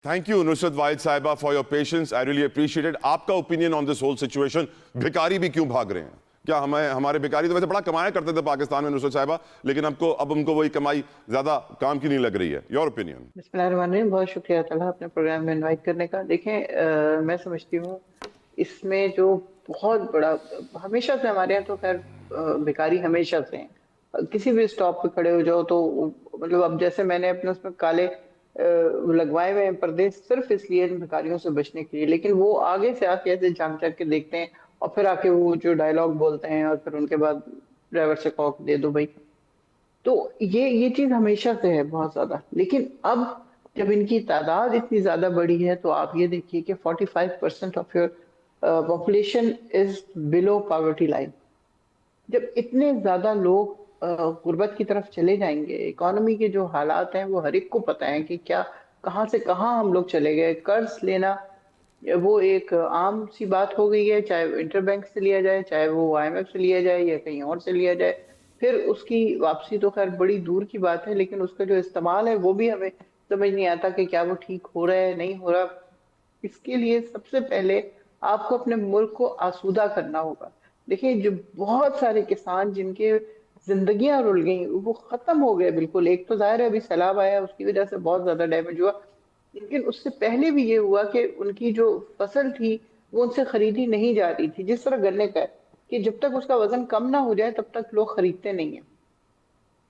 Thank you, Nusrat Wahid Sahiba, for your patience. I really appreciate it. आपका opinion on this whole situation, भिखारी भी क्यों भाग रहे हैं? क्या हमारे भिखारी तो वैसे बड़ा कमाया करते थे पाकिस्तान में, नुसरत साहिबा, लेकिन अब उनको वही कमाई ज्यादा काम की नहीं लग रही है. Your opinion? बिस्मिल्लाहिर्रहमानिर्रहीम, बहुत शुक्रिया तला अपने प्रोग्राम में इनवाइट करने का. देखें, मैं समझती हूँ इसमें जो बहुत बड़ा, हमेशा से हमारे यहाँ तो खैर भिखारी हमेशा से हैं. किसी भी स्टॉप पे खड़े हो जाओ तो मतलब अब जैसे मैंने अपने उसमें काले लगवाए हुए हैं पर्दे सिर्फ इसलिए इन भिखारियों से बचने के लिए, लेकिन वो आगे से आके ऐसे झांक झांक के देखते हैं और फिर आके वो जो डायलॉग बोलते हैं और फिर उनके बाद ड्राइवर से कॉक दे दो भाई. तो ये चीज हमेशा से है बहुत ज्यादा. लेकिन अब जब इनकी तादाद इतनी ज्यादा बढ़ी है तो आप ये देखिए कि 45% of your population is below poverty line. जब इतने ज्यादा लोग गुर्बत की तरफ चले जाएंगे, इकोनॉमी के जो हालात हैं वो हर एक को पता है कि क्या कहाँ से कहाँ हम लोग चले गए. कर्ज लेना वो एक आम सी बात हो गई है, चाहे इंटर बैंक से लिया जाए, चाहे वो IMF से लिया जाए या कहीं और से लिया जाए. फिर उसकी वापसी तो खैर बड़ी दूर की बात है, लेकिन उसका जो इस्तेमाल है वो भी हमें समझ नहीं आता कि क्या वो ठीक हो रहा है नहीं हो रहा. इसके लिए सबसे पहले आपको अपने मुल्क को आसूदा करना होगा. देखिए, जो बहुत सारे किसान जिनके जिंदगियां रुल गई, वो खत्म हो गए बिल्कुल. एक तो जाहिर है अभी सैलाब आया, उसकी वजह से बहुत ज्यादा डैमेज हुआ, लेकिन उससे पहले भी ये हुआ कि उनकी जो फसल थी वो उनसे खरीदी नहीं जा रही थी. जिस तरह गन्ने का है कि जब तक उसका वजन कम ना हो जाए तब तक लोग खरीदते नहीं है.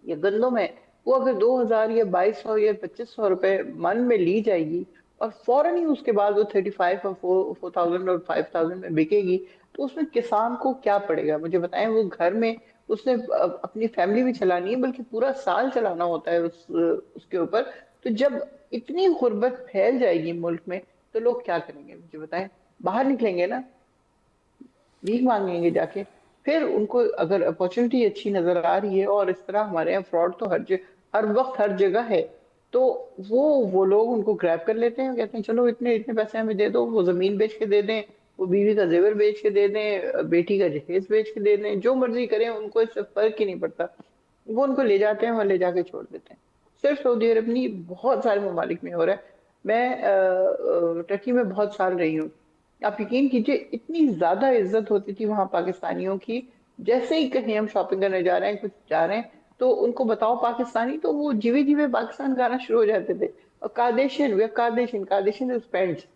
ये गंदों में वो अगर 2000 या 2200 या 2500 रुपए मन में ली जाएगी और फौरन ही उसके बाद वो 35 और 4000 और 5000 में बिकेगी, तो उसमें किसान को क्या पड़ेगा मुझे बताएं. वो घर में उसने अपनी फैमिली भी चलानी है, बल्कि पूरा साल चलाना होता है उसके ऊपर. तो जब इतनी गुर्बत फैल जाएगी मुल्क में तो लोग क्या करेंगे मुझे बताएं. बाहर निकलेंगे ना, भीख मांगेंगे जाके. फिर उनको अगर अपॉर्चुनिटी अच्छी नजर आ रही है, और इस तरह हमारे यहाँ फ्रॉड तो हर वक्त हर जगह है, तो वो लोग उनको ग्रैब कर लेते हैं, कहते हैं चलो इतने इतने पैसे हमें दे दो. वो जमीन बेच के दे दें, वो बीवी का जेवर बेच के दे दें, बेटी का जहेज बेच के दे दें, जो मर्जी करें, उनको इससे फर्क ही नहीं पड़ता. वो उनको ले जाते हैं, वहां ले जाके छोड़ देते हैं. सिर्फ सऊदी अरब नहीं, बहुत सारे ममालिक में हो रहा है. मैं टर्की में बहुत साल रही हूँ. आप यकीन कीजिए, इतनी ज्यादा इज्जत होती थी वहां पाकिस्तानियों की. जैसे ही कहीं हम शॉपिंग करने जा रहे हैं, कुछ जा रहे हैं, तो उनको बताओ पाकिस्तानी, तो वो जीवे जीवे पाकिस्तान गाना शुरू हो जाते थे. और कादेशन, वे कादेशन, कादेशन इज फ्रेंड्स.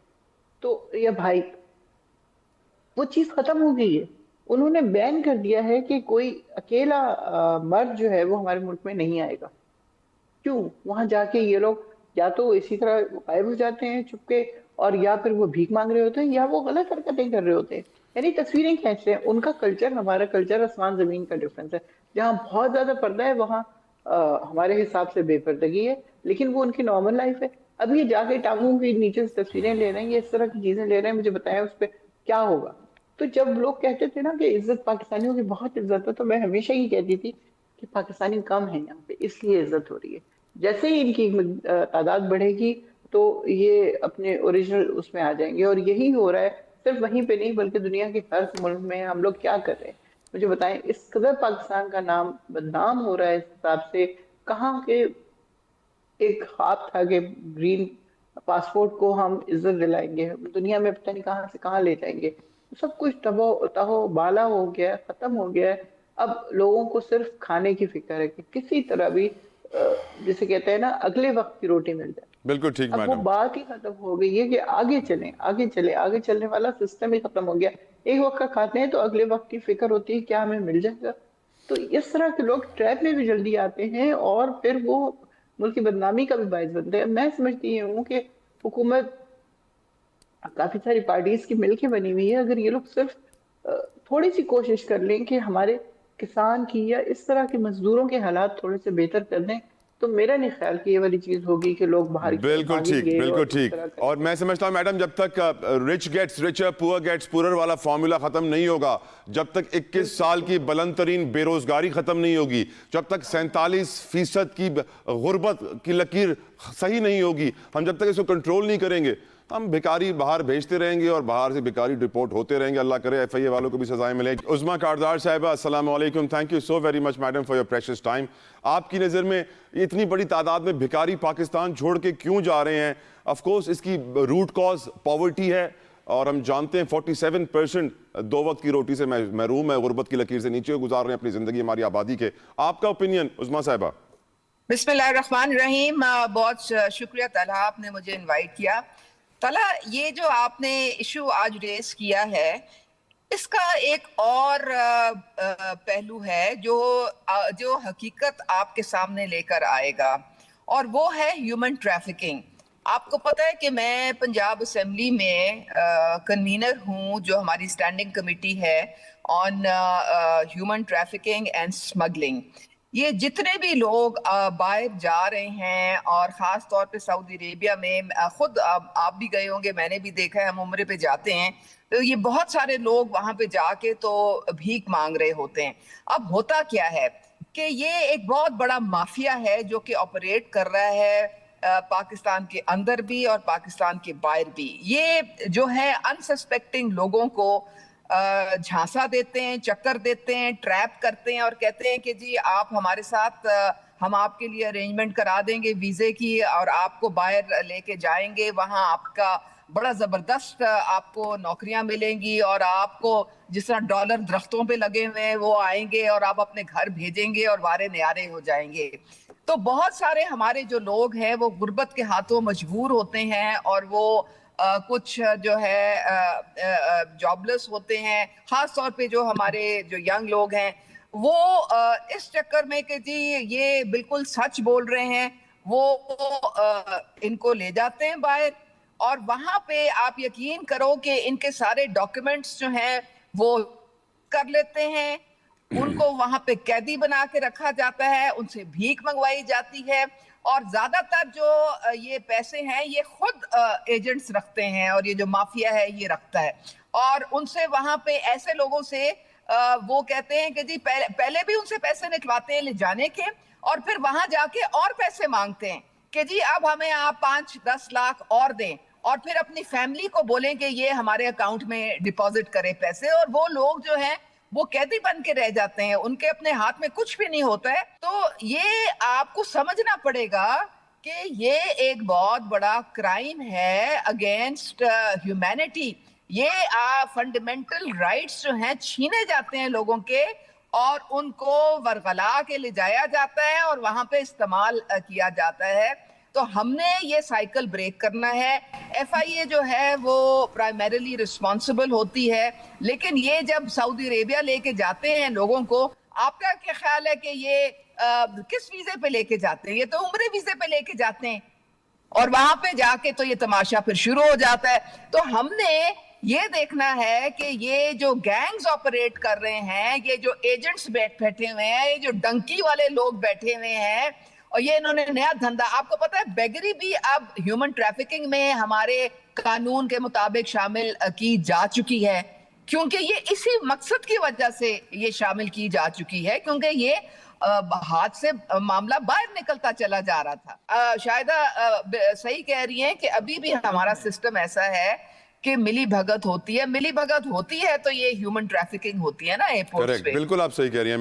तो ये भाई, वो चीज खत्म हो गई है. उन्होंने बैन कर दिया है कि कोई अकेला मर्द जो है वो हमारे मुल्क में नहीं आएगा. क्यों? वहां जाके ये लोग या तो इसी तरह गायब हो जाते हैं चुपके, और या फिर वो भीख मांग रहे होते हैं, या वो गलत हरकतें कर रहे होते हैं, यानी तस्वीरें खींच रहे हैं. उनका कल्चर, हमारा कल्चर आसमान जमीन का डिफरेंस है. जहाँ बहुत ज्यादा पर्दा है वहाँ हमारे हिसाब से बेपर्दगी है, लेकिन वो उनकी नॉर्मल लाइफ है. अब ये जाके टांगों के नीचे से तस्वीरें ले रहे हैं, ये इस तरह की चीजें ले रहे हैं, मुझे बताएं उस पर क्या होगा. तो जब लोग कहते थे ना कि इज्जत पाकिस्तानियों की बहुत इज्जत है, तो मैं हमेशा ही कहती थी कि पाकिस्तानी कम है यहाँ पे, इसलिए इज्जत हो रही है. जैसे ही इनकी तादाद बढ़ेगी तो ये अपने ओरिजिनल उसमें आ जाएंगे. और यही हो रहा है, सिर्फ वहीं पे नहीं बल्कि दुनिया के हर मुल्क में. हम लोग क्या कर रहे हैं मुझे बताएं. इस कदर पाकिस्तान का नाम बदनाम हो रहा है इस हिसाब से. कहाँ के एक ख्वाब था कि ग्रीन पासपोर्ट को हम इज्जत दिलाएंगे, दुनिया में पता नहीं कहाँ से कहाँ ले जाएंगे. सब कुछ तहो बाला हो गया है, खत्म हो गया है. अब लोगों को सिर्फ खाने की फिक्र है कि किसी तरह भी जिसे कहते हैं ना, अगले वक्त की रोटी मिल जाए. बिल्कुल ठीक अब वो मैडम. बात ही खत्म हो गई है कि आगे चलें, आगे चले, आगे चलने वाला सिस्टम ही खत्म हो गया. एक वक्त का खाते हैं तो अगले वक्त की फिक्र होती है क्या हमें मिल जाएगा. तो इस तरह के लोग ट्रैप में भी जल्दी आते हैं और फिर वो मुल्क की बदनामी का भी बायस बनते हैं. मैं समझती हूँ कि हुकूमत काफी सारी पार्टीज की मिलके बनी हुई है. अगर ये लोग सिर्फ थोड़ी सी कोशिश कर लें कि हमारे किसान की या इस तरह के मजदूरों के हालात थोड़े से बेहतर कर दें, तो मेरा नहीं ख्याल कि ये वाली चीज होगी कि लोग बाहर बिल्कुल ठीक, भागेंगे बिल्कुल और इस ठीक. तरह करेंगे. और मैं समझता हूं मैडम, जब तक rich gets richer poor gets poor वाला फॉर्मूला खत्म नहीं होगा, जब तक 21 साल की बुलंद तरीन बेरोजगारी खत्म नहीं होगी, जब तक 47% की गुर्बत की लकीर सही नहीं होगी, हम जब तक इसको कंट्रोल नहीं करेंगे, ہم بیکاری باہر بھیجتے رہیں گے اور باہر سے بیکاری رپورٹ ہوتے رہیں گے. اللہ کرے ایف آئی اے والوں کو بھی سزائیں ملیں. عظمیٰ کاردار صاحبہ السلام علیکم. Thank you so very much madam for your precious time. آپ کی نظر میں اتنی بڑی تعداد میں بھکاری پاکستان چھوڑ کے کیوں جا رہے ہیں؟ آف کورس اس کی روٹ کاز پاورٹی ہے اور ہم جانتے ہیں 47% 2 وقت کی روٹی سے محروم ہے, غربت کی لکیر سے نیچے گزار رہے ہیں اپنی زندگی ہماری آبادی کے. آپ کا اوپینین عظمیٰ صاحبہ؟ بسم اللہ الرحمن الرحیم. بہت شکریہ طلحہ, آپ نے مجھے انوائٹ کیا. طلحہ, یہ جو آپ نے ایشو آج ریز کیا ہے, اس کا ایک اور پہلو ہے جو حقیقت آپ کے سامنے لے کر آئے گا, اور وہ ہے ہیومن ٹریفکنگ. آپ کو پتہ ہے کہ میں پنجاب اسمبلی میں کنوینر ہوں, جو ہماری اسٹینڈنگ کمیٹی ہے on human trafficking and smuggling. یہ جتنے بھی لوگ باہر جا رہے ہیں, اور خاص طور پہ سعودی عربیہ میں, خود آپ بھی گئے ہوں گے, میں نے بھی دیکھا ہے, ہم عمرے پہ جاتے ہیں تو یہ بہت سارے لوگ وہاں پہ جا کے تو بھیک مانگ رہے ہوتے ہیں. اب ہوتا کیا ہے کہ یہ ایک بہت بڑا مافیا ہے جو کہ آپریٹ کر رہا ہے پاکستان کے اندر بھی اور پاکستان کے باہر بھی. یہ جو ہے انسسپیکٹنگ لوگوں کو جھانسا دیتے ہیں, چکر دیتے ہیں, ٹریپ کرتے ہیں اور کہتے ہیں کہ جی آپ ہمارے ساتھ, ہم آپ کے لیے ارینجمنٹ کرا دیں گے ویزے کی, اور آپ کو باہر لے کے جائیں گے, وہاں آپ کا بڑا زبردست آپ کو نوکریاں ملیں گی, اور آپ کو جس طرح ڈالر درختوں پہ لگے ہوئے ہیں وہ آئیں گے, اور آپ اپنے گھر بھیجیں گے اور وارے نیارے ہو جائیں گے. تو بہت سارے ہمارے جو لوگ ہیں وہ غربت کے ہاتھوں مجبور ہوتے ہیں, اور وہ کچھ جو ہے جاب لیس ہوتے ہیں. خاص طور پہ جو ہمارے جو ینگ لوگ ہیں وہ اس چکر میں کہ جی یہ بالکل سچ بول رہے ہیں, وہ ان کو لے جاتے ہیں باہر, اور وہاں پہ آپ یقین کرو کہ ان کے سارے ڈاکیومنٹس جو ہیں وہ کر لیتے ہیں, ان کو وہاں پہ قیدی بنا کے رکھا جاتا ہے, ان سے بھیک منگوائی جاتی ہے, اور زیادہ تر جو یہ پیسے ہیں یہ خود ایجنٹس رکھتے ہیں, اور یہ جو مافیا ہے یہ رکھتا ہے, اور ان سے وہاں پہ ایسے لوگوں سے وہ کہتے ہیں کہ جی پہلے بھی ان سے پیسے نکلواتے ہیں لے جانے کے, اور پھر وہاں جا کے اور پیسے مانگتے ہیں کہ جی اب ہمیں آپ 5-10 لاکھ اور دیں, اور پھر اپنی فیملی کو بولیں کہ یہ ہمارے اکاؤنٹ میں ڈپازٹ کرے پیسے, اور وہ لوگ جو ہیں وہ قیدی بن کے رہ جاتے ہیں, ان کے اپنے ہاتھ میں کچھ بھی نہیں ہوتا ہے. تو یہ آپ کو سمجھنا پڑے گا کہ یہ ایک بہت بڑا کرائم ہے اگینسٹ ہیومینٹی. یہ فنڈامنٹل رائٹس جو ہیں چھینے جاتے ہیں لوگوں کے, اور ان کو ورغلا کے لے جایا جاتا ہے اور وہاں پہ استعمال کیا جاتا ہے. تو ہم نے یہ سائیکل بریک کرنا ہے. ایف آئی اے جو ہے وہ پرائمریلی رسپانسبل ہوتی ہے, لیکن یہ جب سعودی عربیہ لے کے جاتے ہیں لوگوں کو, آپ کا کیا خیال ہے کہ یہ کس ویزے پہ لے کے جاتے ہیں؟ یہ تو عمرے ویزے پہ لے کے جاتے ہیں, اور وہاں پہ جا کے تو یہ تماشا پھر شروع ہو جاتا ہے. تو ہم نے یہ دیکھنا ہے کہ یہ جو گینگز آپریٹ کر رہے ہیں, یہ جو ایجنٹس بیٹھے ہوئے ہیں, یہ جو ڈنکی والے لوگ بیٹھے ہوئے ہیں, اور یہ انہوں نے نیا دھندا, آپ کو پتا ہے بیگری بھی اب ہیومن ٹریفکنگ میں ہمارے قانون کے مطابق شامل کی جا چکی ہے, کیونکہ یہ اسی مقصد کی وجہ سے یہ شامل کی جا چکی ہے, کیونکہ یہ ہاتھ سے معاملہ باہر نکلتا چلا جا رہا تھا. شاہدہ صحیح کہہ رہی ہیں کہ ابھی بھی ہمارا سسٹم ایسا ہے کہ ملی بھگت ہوتی ہے, ملی بھگت ہوتی ہے تو یہ ہیومن ٹریفکنگ ہوتی ہے نا ایئرپورٹس پہ. بالکل آپ صحیح کہہ رہی ہیں.